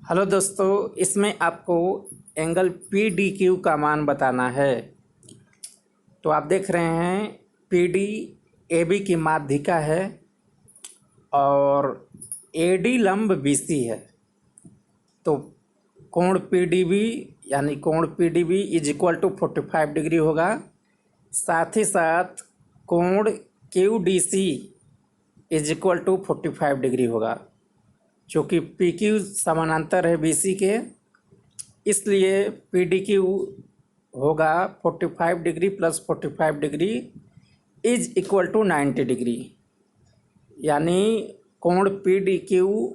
Hello दोस्तों, इसमें आपको एंगल पी डी क्यू का मान बताना है। तो आप देख रहे हैं पी डी ए बी की माध्यिका है और ए डी लंब बी सी है। तो कोण पी डी बी यानी कोण P D B is equal to 45 degree होगा। साथ ही साथ कोण Q D C is equal to 45 degree होगा। चूँकि पी क्यू समानांतर है बी सी के, इसलिए पी डी क्यू होगा 45 degree plus 45 degree is equal to 90 degree, यानी कोण P D Q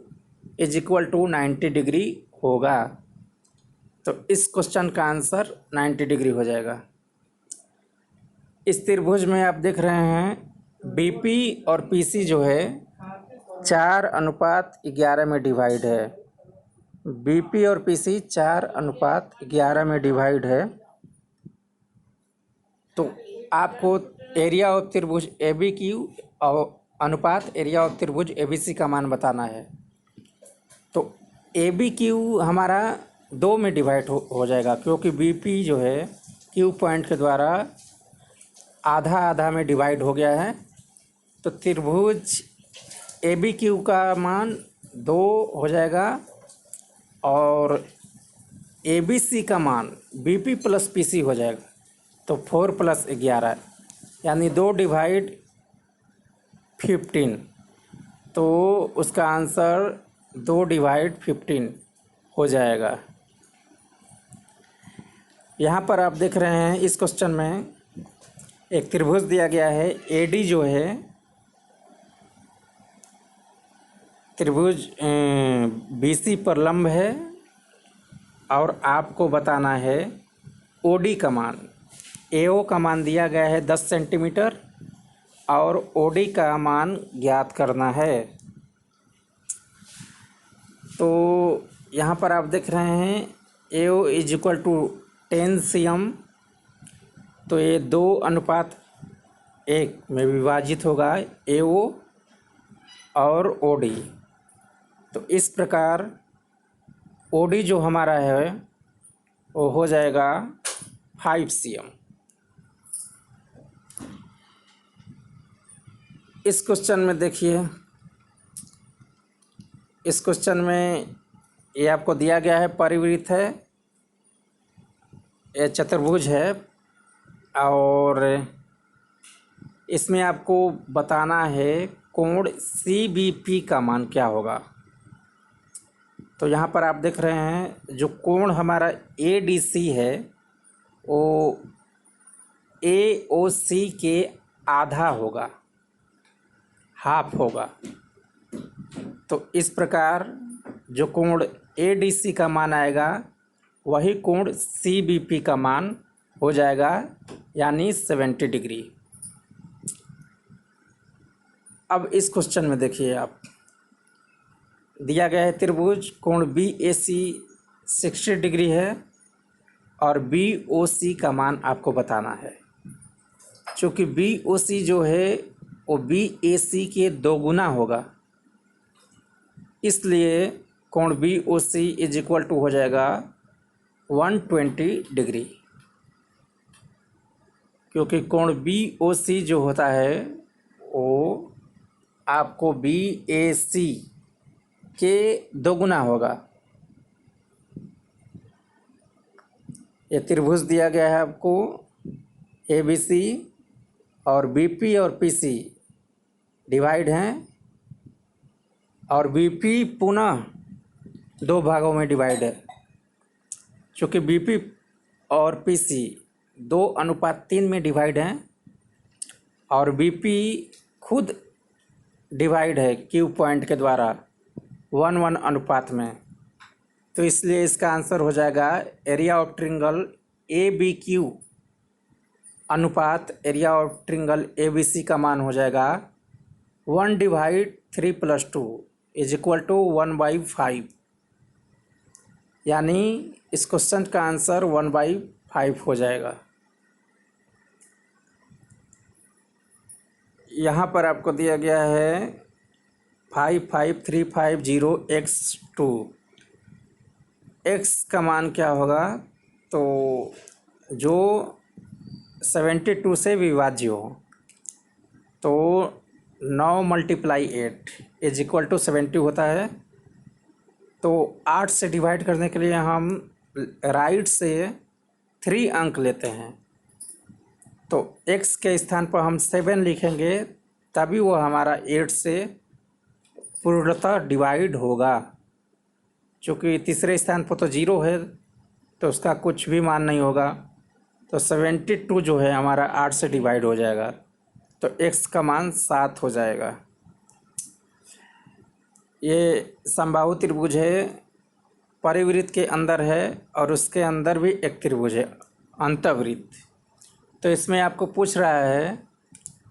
is equal to 90 degree होगा। तो इस क्वेश्चन का आंसर 90 डिग्री हो जाएगा। इस त्रिभुज में आप देख रहे हैं बीपी और पीसी जो है 4:11 में डिवाइड है। बीपी और पीसी 4:11 में डिवाइड है। तो आपको एरिया ऑफ त्रिभुज ए बी क्यू और अनुपात एरिया ऑफ त्रिभुज ए बी सी का मान बताना है। तो ए बी क्यू हमारा 2 में डिवाइड हो जाएगा, क्योंकि बी पी जो है क्यू पॉइंट के द्वारा आधा आधा में डिवाइड हो गया है। तो त्रिभुज ए बी क्यू का मान 2 हो जाएगा और ए बी सी का मान B P plus P C हो जाएगा। तो 4 + 11 यानी 2 डिवाइड 15। तो उसका आंसर 2 डिवाइड 15 हो जाएगा। यहाँ पर आप देख रहे हैं इस क्वेश्चन में एक त्रिभुज दिया गया है। ए डी जो है त्रिभुज बी सी पर लंब है और आपको बताना है ओ डी का मान। ए ओ का मान दिया गया है 10 सेंटीमीटर और ओ डी का मान ज्ञात करना है। तो यहाँ पर आप देख रहे हैं A O is equal to 10 cm। तो ये 2:1 में विभाजित होगा ए ओ और ओ डी। तो इस प्रकार ओ डी जो हमारा है वो हो जाएगा 5 cm। इस क्वेश्चन में देखिए, इस क्वेश्चन में ये आपको दिया गया है परिवृत्त है, ये चतुर्भुज है और इसमें आपको बताना है कोण सी बी पी का मान क्या होगा। तो यहाँ पर आप देख रहे हैं जो कोण हमारा ए डी सी है वो ए ओ सी के आधा होगा, हाफ होगा। तो इस प्रकार जो कोण ए डी सी का मान आएगा वही कोण सी बी पी का मान हो जाएगा, यानी 70 डिग्री। अब इस क्वेश्चन में देखिए, आप दिया गया है त्रिभुज कोण बी ए सी 60 डिग्री है और बी ओ सी का मान आपको बताना है। चूँकि बी ओ सी जो है वो बी ए सी के 2 गुना होगा, इसलिए कोण B O C is equal to हो जाएगा 120 डिग्री। क्योंकि कोण बी ओ सी जो होता है वो आपको बी ए सी के 2 गुना होगा। ये त्रिभुज दिया गया है आपको ए बी सी और बी पी और पी सी डिवाइड हैं और बी पी पुनः 2 भागों में डिवाइड है। चूँकि बी पी और पी सी 2:3 में डिवाइड हैं और बी पी खुद डिवाइड है क्यू पॉइंट के द्वारा 1:1 अनुपात में। तो इसलिए इसका आंसर हो जाएगा area of triangle A B Q अनुपात area of triangle A B C का मान हो जाएगा 1/3 + 2 इज इक्वल टू 1/5, यानी इस क्वेश्चन का आंसर 1/5 हो जाएगा। यहाँ पर आपको दिया गया है 55350x2। एक्स का मान क्या होगा, तो जो 72 से विभाज्य हो, तो 9 मल्टीप्लाई 8 इज इक्वल टू 70 होता है। तो 8 से डिवाइड करने के लिए हम राइट से 3 अंक लेते हैं, तो x के स्थान पर हम 7 लिखेंगे, तभी वो हमारा 8 से पूर्णतः डिवाइड होगा। चूँकि तीसरे स्थान पर तो 0 है, तो उसका कुछ भी मान नहीं होगा, तो 72 जो है हमारा 8 से डिवाइड हो जाएगा, तो x का मान 7 हो जाएगा। ये समबाहु त्रिभुज है, परिवृत्त के अंदर है और उसके अंदर भी एक त्रिभुज है अंतःवृत्त। तो इसमें आपको पूछ रहा है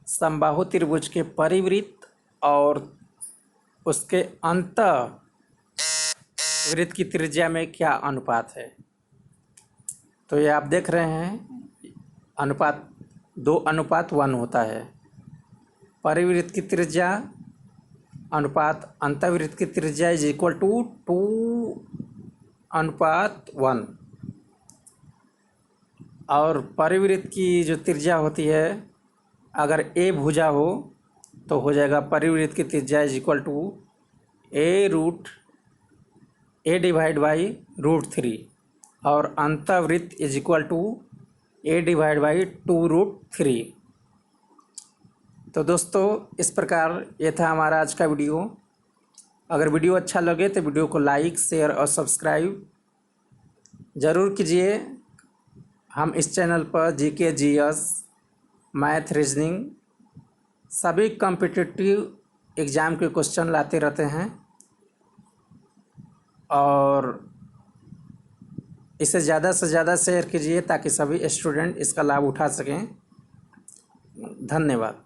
समबाहु त्रिभुज के परिवृत्त और उसके अंतःवृत्त की त्रिज्या में क्या अनुपात है। तो ये आप देख रहे हैं अनुपात 2:1 होता है। परिवृत्त की त्रिज्या अनुपात अंतःवृत्त की त्रिज्या इज इक्वल टू 2:1। और परिवृत्त की जो त्रिज्या होती है, अगर a भुजा हो तो हो जाएगा परिवृत्त की त्रिज्या is equal to a divide by √3 और अंतःवृत्त is equal to a divide by 2√3। तो दोस्तों, इस प्रकार ये था हमारा आज का वीडियो। अगर वीडियो अच्छा लगे तो वीडियो को लाइक, शेयर और सब्सक्राइब ज़रूर कीजिए। हम इस चैनल पर जीके, जीएस, मैथ, रीजनिंग सभी कॉम्पिटिटिव एग्ज़ाम के क्वेश्चन लाते रहते हैं और इसे ज़्यादा से ज़्यादा शेयर कीजिए ताकि सभी स्टूडेंट इसका लाभ उठा सकें। धन्यवाद।